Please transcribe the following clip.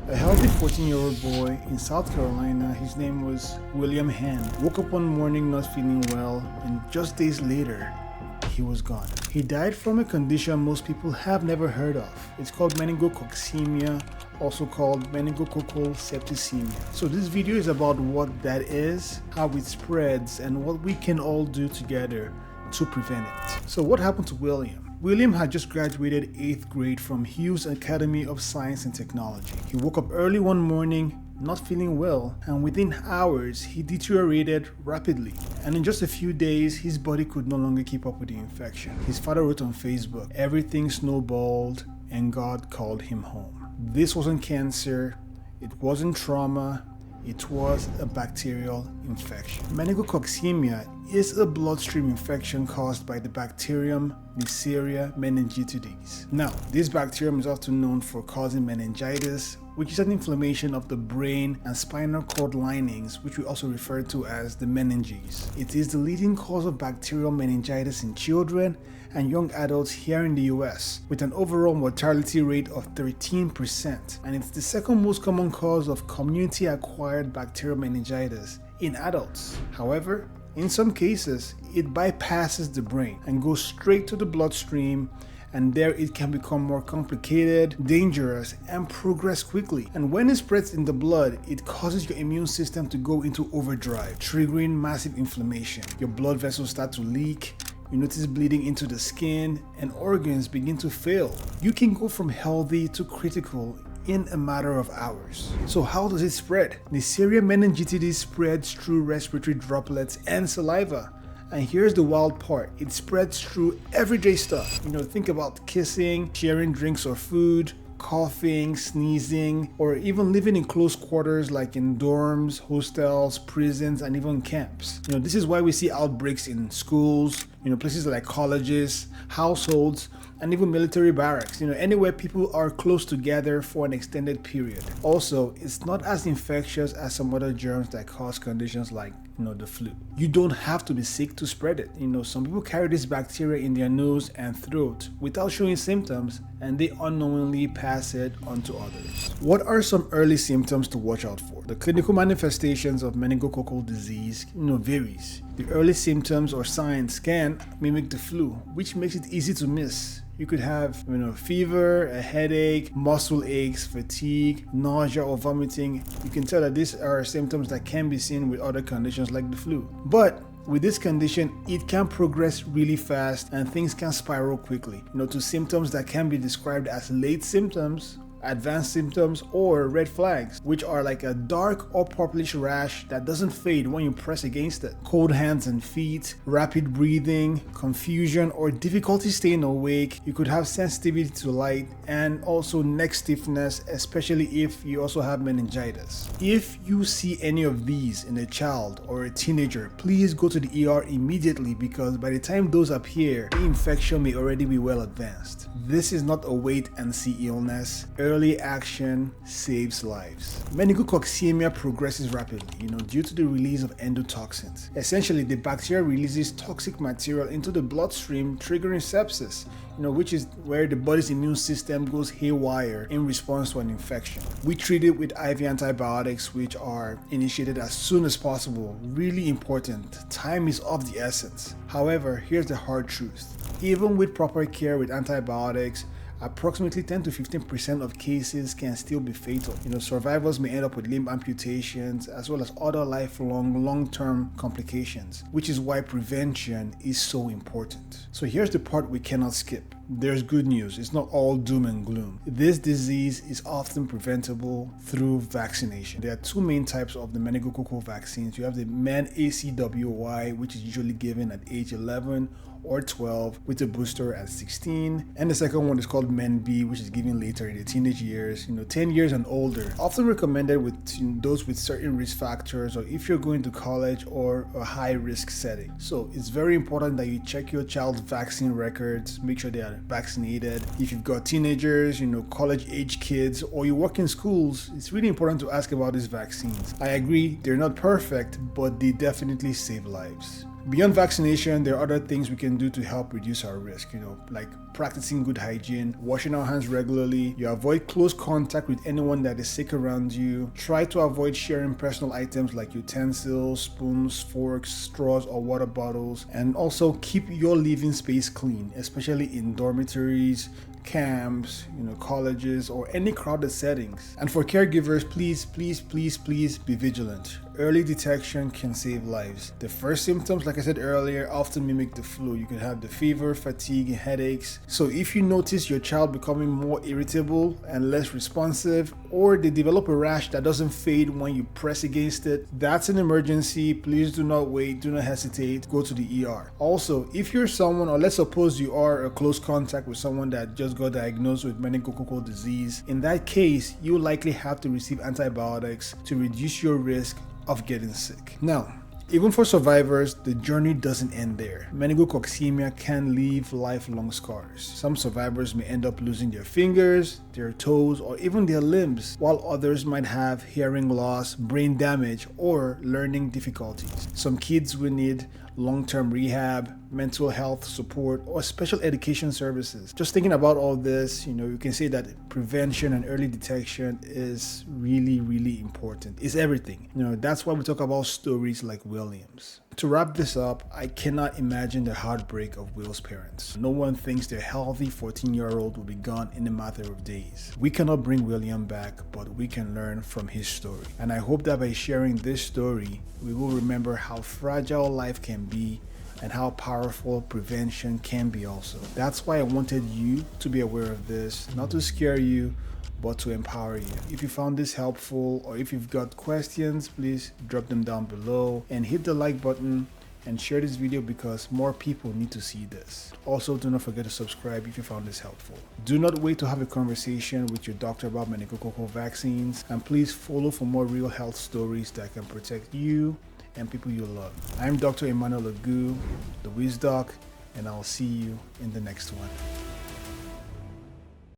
A healthy 14-year-old boy in South Carolina, his name was William Hand, woke up one morning not feeling well, and just days later, he was gone. He died from a condition most people have never heard of. It's called meningococcemia, also called meningococcal septicemia. So this video is about what that is, how it spreads, and what we can all do together to prevent it. So what happened to William? William had just graduated 8th grade from Hughes Academy of Science and Technology. He woke up early one morning, not feeling well, and within hours he deteriorated rapidly. And in just a few days, his body could no longer keep up with the infection. His father wrote on Facebook, "Everything snowballed and God called him home." This wasn't cancer, it wasn't trauma, it was a bacterial infection. Meningococcemia is a bloodstream infection caused by the bacterium Neisseria meningitidis. Now, this bacterium is often known for causing meningitis, which is an inflammation of the brain and spinal cord linings, which we also refer to as the meninges. It is the leading cause of bacterial meningitis in children and young adults here in the US, with an overall mortality rate of 13%, and it's the second most common cause of community-acquired bacterial meningitis in adults. However, in some cases, it bypasses the brain and goes straight to the bloodstream, and there it can become more complicated, dangerous, and progress quickly. And when it spreads in the blood, it causes your immune system to go into overdrive, triggering massive inflammation. Your blood vessels start to leak, you notice bleeding into the skin, and organs begin to fail. You can go from healthy to critical in a matter of hours. So how does it spread? Neisseria meningitidis spreads through respiratory droplets and saliva. And here's the wild part, it spreads through everyday stuff. Think about kissing, sharing drinks or food, coughing, sneezing, or even living in close quarters like in dorms, hostels, prisons, and even camps. This is why we see outbreaks in schools, places like colleges, households, and even military barracks, anywhere people are close together for an extended period. Also, it's not as infectious as some other germs that cause conditions like the flu. You don't have to be sick to spread it. Some people carry this bacteria in their nose and throat without showing symptoms, and they unknowingly pass it on to others. What are some early symptoms to watch out for? The clinical manifestations of meningococcal disease, varies. The early symptoms or signs can mimic the flu, which makes it easy to miss. You could have, fever, a headache, muscle aches, fatigue, nausea or vomiting. You can tell that these are symptoms that can be seen with other conditions like the flu. But with this condition, it can progress really fast and things can spiral quickly, to symptoms that can be described as late symptoms, advanced symptoms, or red flags, which are like a dark or purplish rash that doesn't fade when you press against it, cold hands and feet, rapid breathing, confusion or difficulty staying awake. You could have sensitivity to light, and also neck stiffness, especially if you also have meningitis. If you see any of these in a child or a teenager, please go to the ER immediately, because by the time those appear, the infection may already be well advanced. This is not a wait and see illness. Early action saves lives. Meningococcemia progresses rapidly, due to the release of endotoxins. Essentially, the bacteria releases toxic material into the bloodstream, triggering sepsis, which is where the body's immune system goes haywire in response to an infection. We treat it with IV antibiotics, which are initiated as soon as possible. Really important. Time is of the essence. However, here's the hard truth. Even with proper care with antibiotics, approximately 10 to 15% of cases can still be fatal. Survivors may end up with limb amputations as well as other lifelong, long-term complications, which is why prevention is so important. So here's the part we cannot skip. There's good news. It's not all doom and gloom. This disease is often preventable through vaccination. There are two main types of the meningococcal vaccines. You have the ACWY, which is usually given at age 11 or 12 with a booster at 16, and the second one is called Men-B, which is given later in the teenage years, 10 years and older. Often recommended with those with certain risk factors, or if you're going to college or a high risk setting. So it's very important that you check your child's vaccine records, make sure they are vaccinated. If you've got teenagers, college age kids, or you work in schools, it's really important to ask about these vaccines. I agree, they're not perfect, but they definitely save lives. Beyond vaccination, there are other things we can do to help reduce our risk, like practicing good hygiene, washing our hands regularly. You avoid close contact with anyone that is sick around you. Try to avoid sharing personal items like utensils, spoons, forks, straws, or water bottles. And also keep your living space clean, especially in dormitories, camps, colleges, or any crowded settings. And for caregivers, please be vigilant. Early detection can save lives. The first symptoms, like I said earlier, often mimic the flu. You can have the fever, fatigue, and headaches. So if you notice your child becoming more irritable and less responsive, or they develop a rash that doesn't fade when you press against it, that's an emergency. Please do not wait, do not hesitate, go to the ER. Also, if you're someone, or let's suppose you are a close contact with someone that just got diagnosed with meningococcal disease, in that case, you likely have to receive antibiotics to reduce your risk of getting sick. Now, even for survivors, the journey doesn't end there. Meningococcemia can leave lifelong scars. Some survivors may end up losing their fingers, their toes, or even their limbs, while others might have hearing loss, brain damage, or learning difficulties. Some kids will need long-term rehab, mental health support, or special education services. Just thinking about all this, you can say that prevention and early detection is really important. It's everything. That's why we talk about stories like William's. To wrap this up, I cannot imagine the heartbreak of Will's parents. No one thinks their healthy 14-year-old will be gone in a matter of days. We cannot bring William back, but we can learn from his story. And I hope that by sharing this story, we will remember how fragile life can be and how powerful prevention can be also. That's why I wanted you to be aware of this, not to scare you, but to empower you. If you found this helpful, or if you've got questions, please drop them down below and hit the like button and share this video because more people need to see this. Also, do not forget to subscribe if you found this helpful. Do not wait to have a conversation with your doctor about meningococcal vaccines, and please follow for more real health stories that can protect you and people you love. I'm Dr. Emmanuel Agu, TheWhizDoc, and I'll see you in the next one.